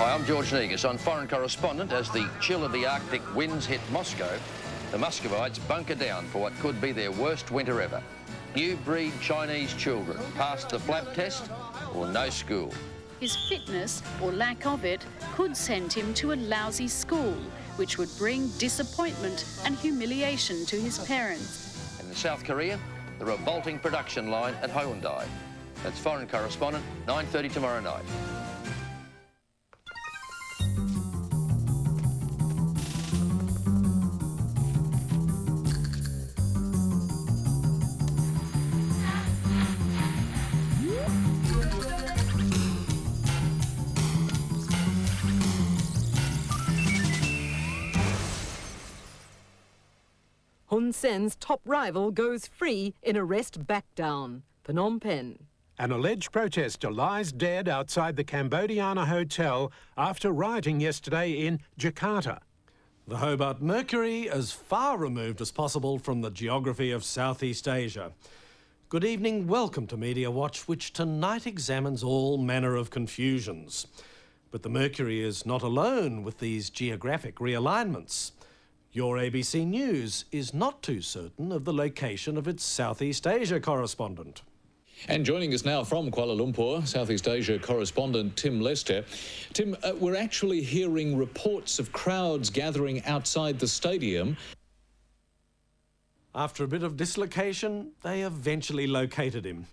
Hi, I'm George Negus. On Foreign Correspondent, as the chill of the Arctic winds hit Moscow, the Muscovites bunker down for what could be their worst winter ever. New breed Chinese children passed the flap test or no school. His fitness, or lack of it, could send him to a lousy school, which would bring disappointment and humiliation to his parents. And in South Korea, the revolting production line at Hyundai. That's Foreign Correspondent, 9:30 tomorrow night. Hun Sen's top rival goes free in arrest backdown. Phnom Penh. An alleged protester lies dead outside the Cambodiana hotel after rioting yesterday in Jakarta. The Hobart Mercury as far removed as possible from the geography of Southeast Asia. Good evening, welcome to Media Watch, which tonight examines all manner of confusions. But the Mercury is not alone with these geographic realignments. Your ABC News is not too certain of the location of its Southeast Asia correspondent. And joining us now from Kuala Lumpur, Southeast Asia correspondent Tim Lester. Tim, we're actually hearing reports of crowds gathering outside the stadium. After a bit of dislocation, they eventually located him.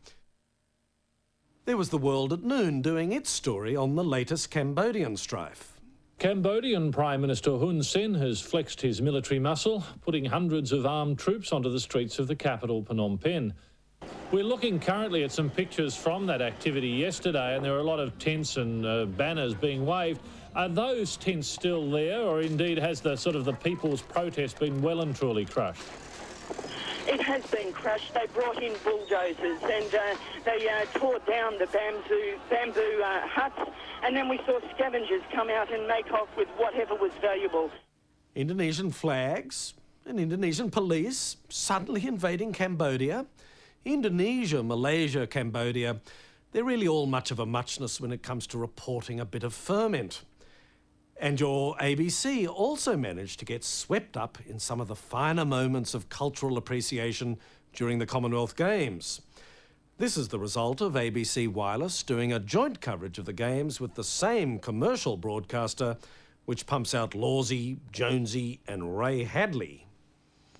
There was the World at Noon doing its story on the latest Cambodian strife. Cambodian Prime Minister Hun Sen has flexed his military muscle, putting hundreds of armed troops onto the streets of the capital, Phnom Penh. We're looking currently at some pictures from that activity yesterday, and there are a lot of tents and banners being waved. Are those tents still there, or indeed has the people's protest been well and truly crushed? It has been crushed. They brought in bulldozers and they tore down the bamboo huts, and then we saw scavengers come out and make off with whatever was valuable. Indonesian flags and Indonesian police suddenly invading Cambodia. Indonesia, Malaysia, Cambodia, they're really all much of a muchness when it comes to reporting a bit of ferment. And your ABC also managed to get swept up in some of the finer moments of cultural appreciation during the Commonwealth Games. This is the result of ABC Wireless doing a joint coverage of the Games with the same commercial broadcaster which pumps out Lawsy, Jonesy and Ray Hadley.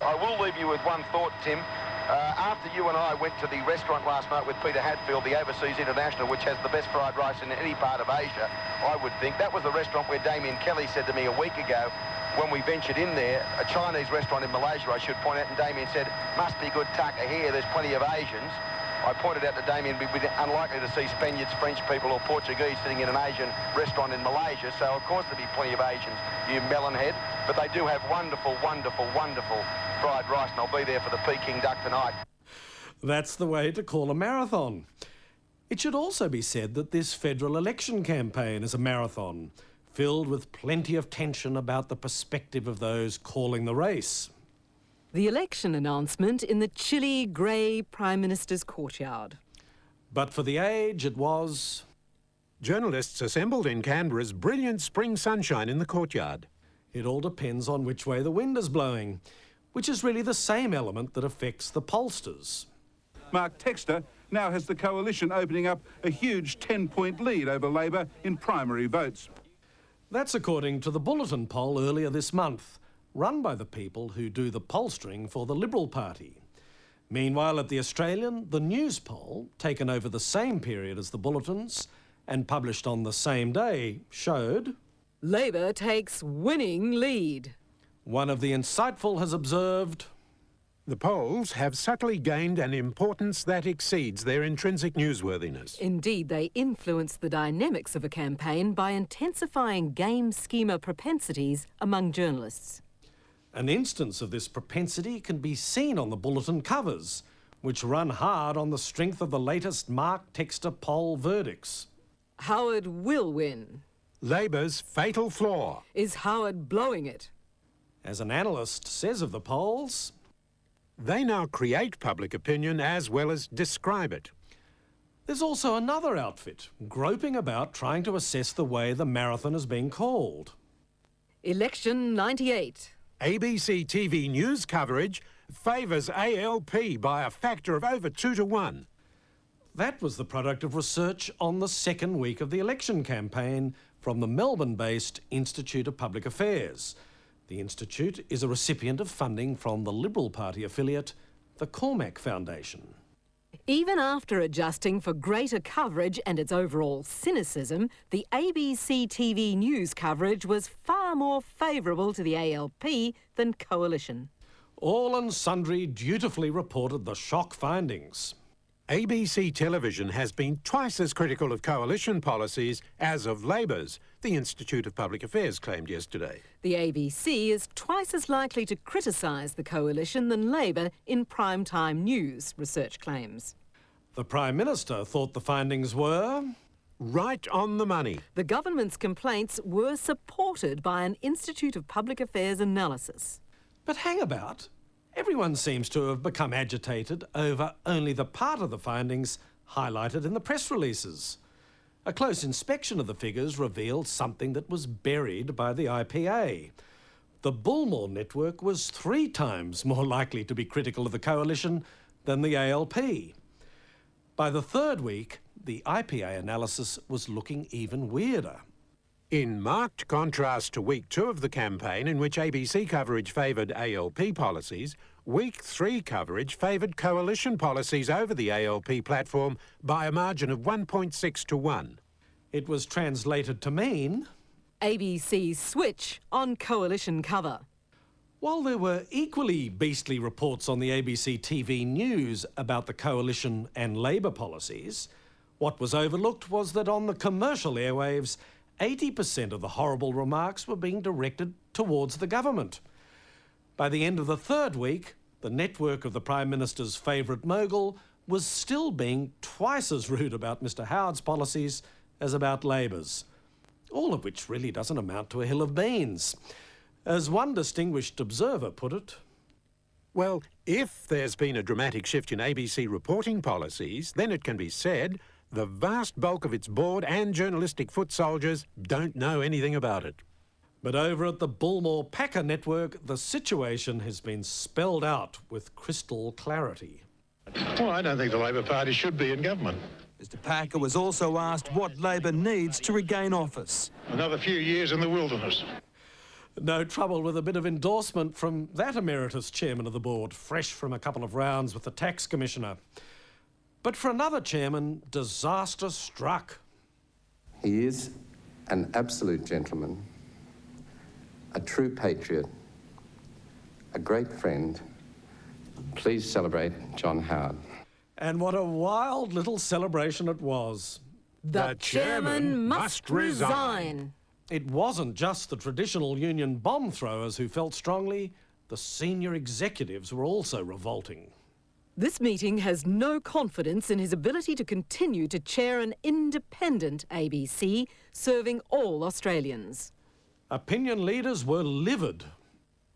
I will leave you with one thought, Tim. After you and I went to the restaurant last night with Peter Hadfield, the Overseas International, which has the best fried rice in any part of Asia, I would think. That was the restaurant where Damien Kelly said to me a week ago when we ventured in there, a Chinese restaurant in Malaysia, I should point out, and Damien said, must be good tucker here, there's plenty of Asians. I pointed out to Damien we'd be unlikely to see Spaniards, French people or Portuguese sitting in an Asian restaurant in Malaysia, so of course there'd be plenty of Asians, you melonhead. But they do have wonderful, wonderful, wonderful fried rice, and I'll be there for the Peking duck tonight. That's the way to call a marathon. It should also be said that this federal election campaign is a marathon, filled with plenty of tension about the perspective of those calling the race. The election announcement in the chilly, grey Prime Minister's courtyard. But for the age, it was... Journalists assembled in Canberra's brilliant spring sunshine in the courtyard. It all depends on which way the wind is blowing, which is really the same element that affects the pollsters. Mark Textor now has the coalition opening up a huge 10-point lead over Labor in primary votes. That's according to the Bulletin poll earlier this month, run by the people who do the pollstering for the Liberal Party. Meanwhile, at the Australian, the News poll, taken over the same period as the Bulletins and published on the same day, showed... Labor takes winning lead. One of the insightful has observed... The polls have subtly gained an importance that exceeds their intrinsic newsworthiness. Indeed, they influence the dynamics of a campaign by intensifying game schemer propensities among journalists. An instance of this propensity can be seen on the Bulletin covers, which run hard on the strength of the latest Mark Textor poll verdicts. Howard will win. Labor's fatal flaw. Is Howard blowing it? As an analyst says of the polls... They now create public opinion as well as describe it. There's also another outfit groping about trying to assess the way the marathon is being called. Election 98. ABC TV news coverage favours ALP by a factor of over 2 to 1. That was the product of research on the second week of the election campaign from the Melbourne-based Institute of Public Affairs. The Institute is a recipient of funding from the Liberal Party affiliate, the Cormack Foundation. Even after adjusting for greater coverage and its overall cynicism, the ABC TV news coverage was far more favourable to the ALP than Coalition. All and sundry dutifully reported the shock findings. ABC Television has been twice as critical of Coalition policies as of Labor's, the Institute of Public Affairs claimed yesterday. The ABC is twice as likely to criticise the Coalition than Labor in prime-time news, research claims. The Prime Minister thought the findings were right on the money. The government's complaints were supported by an Institute of Public Affairs analysis. But hang about. Everyone seems to have become agitated over only the part of the findings highlighted in the press releases. A close inspection of the figures revealed something that was buried by the IPA. The Bullmore network was 3 times more likely to be critical of the Coalition than the ALP. By the third week, the IPA analysis was looking even weirder. In marked contrast to week 2 of the campaign, in which ABC coverage favoured ALP policies, week 3 coverage favoured Coalition policies over the ALP platform by a margin of 1.6 to 1. It was translated to mean ABC's switch on Coalition cover. While there were equally beastly reports on the ABC TV news about the Coalition and Labor policies, what was overlooked was that on the commercial airwaves, 80% of the horrible remarks were being directed towards the government. By the end of the third week, the network of the Prime Minister's favourite mogul was still being twice as rude about Mr Howard's policies as about Labor's. All of which really doesn't amount to a hill of beans. As one distinguished observer put it, well, if there's been a dramatic shift in ABC reporting policies, then it can be said the vast bulk of its board and journalistic foot soldiers don't know anything about it. But over at the Bullmore Packer network, the situation has been spelled out with crystal clarity. Well, I don't think the Labor Party should be in government. Mr Packer was also asked what Labor needs to regain office. Another few years in the wilderness. No trouble with a bit of endorsement from that emeritus chairman of the board, fresh from a couple of rounds with the tax commissioner. But for another chairman, disaster struck. He is an absolute gentleman, a true patriot, a great friend. Please celebrate John Howard. And what a wild little celebration it was. The chairman must resign. It wasn't just the traditional union bomb throwers who felt strongly. The senior executives were also revolting. This meeting has no confidence in his ability to continue to chair an independent ABC serving all Australians. Opinion leaders were livid.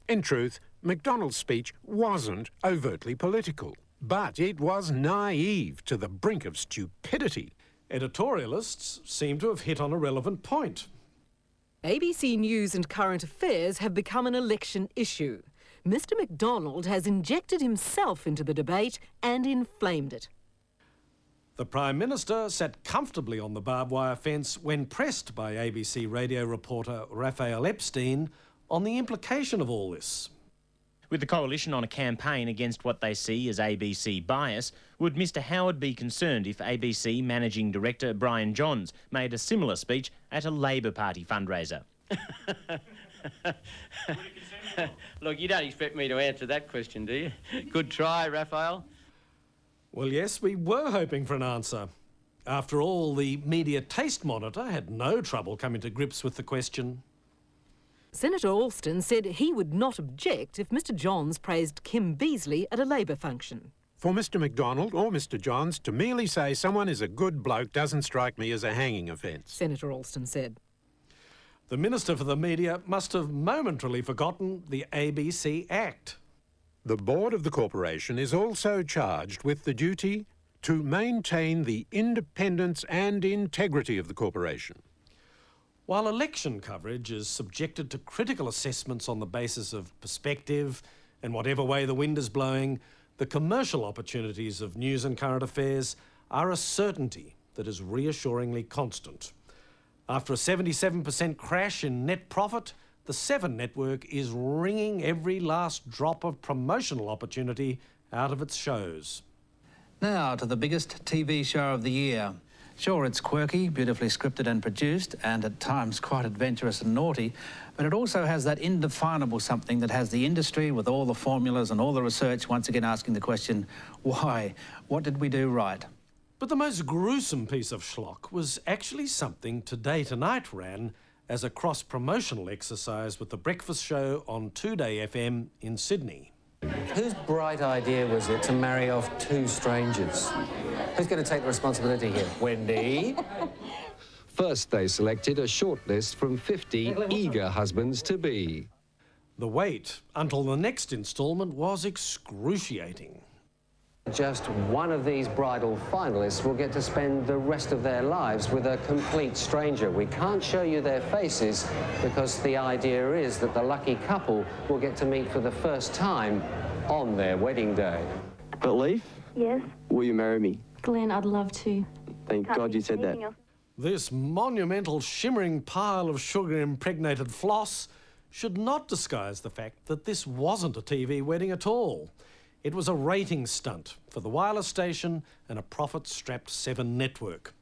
In truth, McDonald's speech wasn't overtly political, but it was naive to the brink of stupidity. Editorialists seem to have hit on a relevant point. ABC News and Current Affairs have become an election issue. Mr McDonald has injected himself into the debate and inflamed it. The Prime Minister sat comfortably on the barbed wire fence when pressed by ABC radio reporter Raphael Epstein on the implication of all this. With the Coalition on a campaign against what they see as ABC bias, would Mr Howard be concerned if ABC Managing Director Brian Johns made a similar speech at a Labor Party fundraiser? Look, you don't expect me to answer that question, do you? Good try, Raphael. Well, yes, we were hoping for an answer. After all, the Media Taste Monitor had no trouble coming to grips with the question. Senator Alston said he would not object if Mr Johns praised Kim Beazley at a Labor function. For Mr McDonald or Mr Johns to merely say someone is a good bloke doesn't strike me as a hanging offence, Senator Alston said. The Minister for the Media must have momentarily forgotten the ABC Act. The board of the corporation is also charged with the duty to maintain the independence and integrity of the corporation. While election coverage is subjected to critical assessments on the basis of perspective and whatever way the wind is blowing, the commercial opportunities of news and current affairs are a certainty that is reassuringly constant. After a 77% crash in net profit, the Seven network is wringing every last drop of promotional opportunity out of its shows. Now to the biggest TV show of the year. Sure, it's quirky, beautifully scripted and produced, and at times quite adventurous and naughty, but it also has that indefinable something that has the industry with all the formulas and all the research once again asking the question, why? What did we do right? But the most gruesome piece of schlock was actually something Today Tonight ran as a cross-promotional exercise with the breakfast show on 2Day FM in Sydney. Whose bright idea was it to marry off two strangers? Who's going to take the responsibility here? Wendy? First, they selected a shortlist from 50 eager husbands-to-be. The wait until the next instalment was excruciating. Just one of these bridal finalists will get to spend the rest of their lives with a complete stranger. We can't show you their faces because the idea is that the lucky couple will get to meet for the first time on their wedding day. But Leaf? Yes? Will you marry me? Glenn, I'd love to. Thank God you said that. This monumental shimmering pile of sugar-impregnated floss should not disguise the fact that this wasn't a TV wedding at all. It was a rating stunt for the wireless station and a profit-strapped Seven network.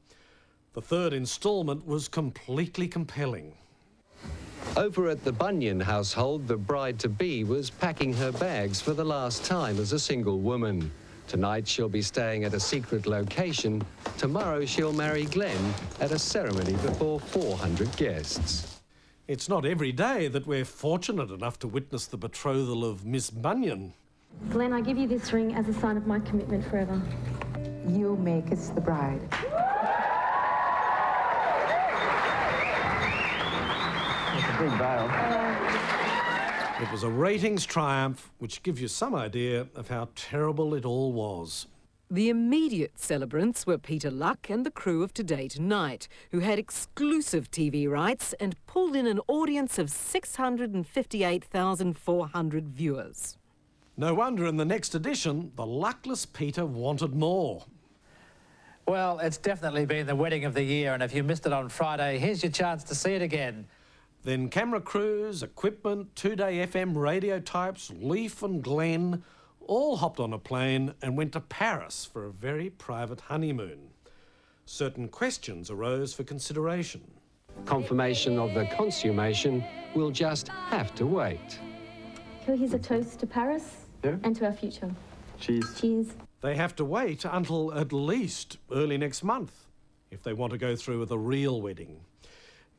The third instalment was completely compelling. Over at the Bunyan household, the bride-to-be was packing her bags for the last time as a single woman. Tonight she'll be staying at a secret location. Tomorrow she'll marry Glenn at a ceremony before 400 guests. It's not every day that we're fortunate enough to witness the betrothal of Miss Bunyan. Glenn, I give you this ring as a sign of my commitment forever. You make us the bride. It's a big veil. It was a ratings triumph, which gives you some idea of how terrible it all was. The immediate celebrants were Peter Luck and the crew of Today Tonight, who had exclusive TV rights and pulled in an audience of 658,400 viewers. No wonder in the next edition, the luckless Peter wanted more. Well, it's definitely been the wedding of the year, and if you missed it on Friday, here's your chance to see it again. Then camera crews, equipment, 2Day FM radio types, Leaf and Glenn all hopped on a plane and went to Paris for a very private honeymoon. Certain questions arose for consideration. Confirmation of the consummation will just have to wait. Here's a toast to Paris and to our future. Cheers. Cheers. They have to wait until at least early next month if they want to go through with a real wedding.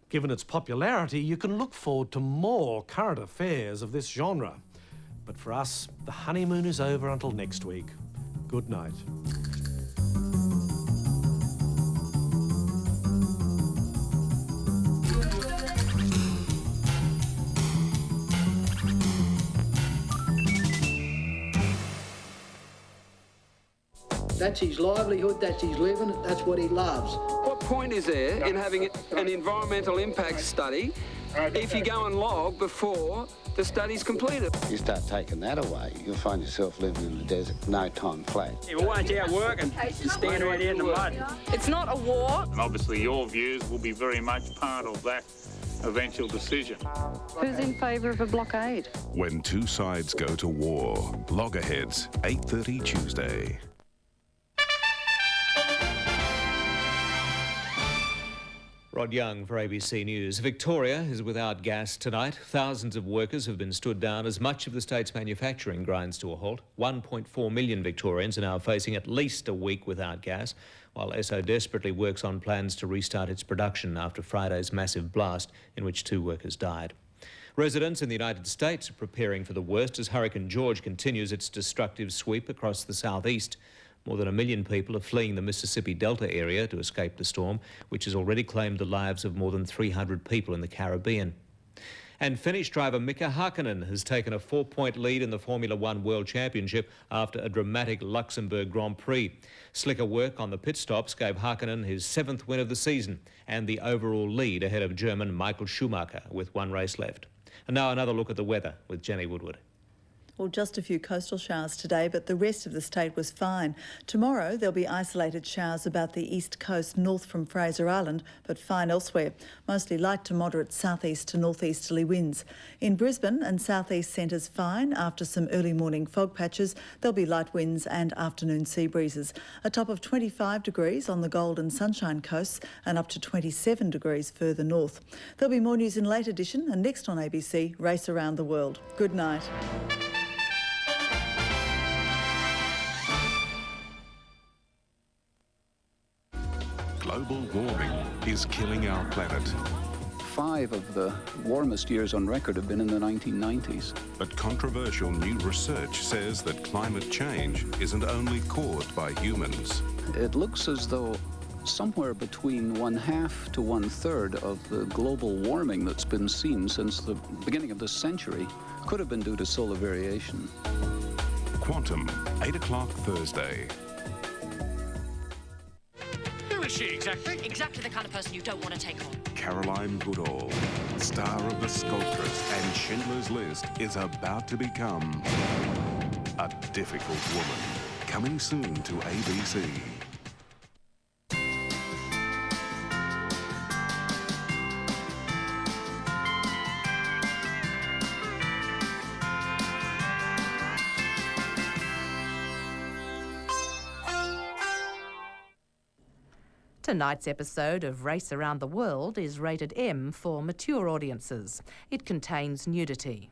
Given its popularity, you can look forward to more current affairs of this genre. But for us, the honeymoon is over until next week. Good night. That's his livelihood, that's his living, that's what he loves. What point is there in having an environmental impact study if you go and log before the study's completed? You start taking that away, you'll find yourself living in the desert, no time flat. Yeah, well, why aren't you out working? You stand right here in the mud. It's not a war. And obviously your views will be very much part of that eventual decision. Who's in favour of a blockade? When two sides go to war. Loggerheads, 8:30 Tuesday. Rod Young for ABC News. Victoria is without gas tonight. Thousands of workers have been stood down as much of the state's manufacturing grinds to a halt. 1.4 million Victorians are now facing at least a week without gas, while Esso desperately works on plans to restart its production after Friday's massive blast in which 2 workers died. Residents in the United States are preparing for the worst as Hurricane George continues its destructive sweep across the southeast. More than 1 million people are fleeing the Mississippi Delta area to escape the storm, which has already claimed the lives of more than 300 people in the Caribbean. And Finnish driver Mika Hakkinen has taken a 4-point lead in the Formula One World Championship after a dramatic Luxembourg Grand Prix. Slicker work on the pit stops gave Hakkinen his 7th win of the season and the overall lead ahead of German Michael Schumacher with 1 race left. And now another look at the weather with Jenny Woodward. Well, just a few coastal showers today, but the rest of the state was fine. Tomorrow, there'll be isolated showers about the east coast north from Fraser Island, but fine elsewhere. Mostly light to moderate southeast to northeasterly winds. In Brisbane and southeast centres fine. After some early morning fog patches, there'll be light winds and afternoon sea breezes. A top of 25 degrees on the Gold and Sunshine coasts and up to 27 degrees further north. There'll be more news in late edition, and next on ABC, Race Around the World. Good night. Global warming is killing our planet. 5 of the warmest years on record have been in the 1990s. But controversial new research says that climate change isn't only caused by humans. It looks as though somewhere between 1/2 to 1/3 of the global warming that's been seen since the beginning of this century could have been due to solar variation. Quantum, 8 o'clock Thursday. Who is she exactly? Exactly the kind of person you don't want to take on. Caroline Goodall, star of The Sculptress and Schindler's List, is about to become a difficult woman. Coming soon to ABC. Tonight's episode of Race Around the World is rated M for mature audiences. It contains nudity.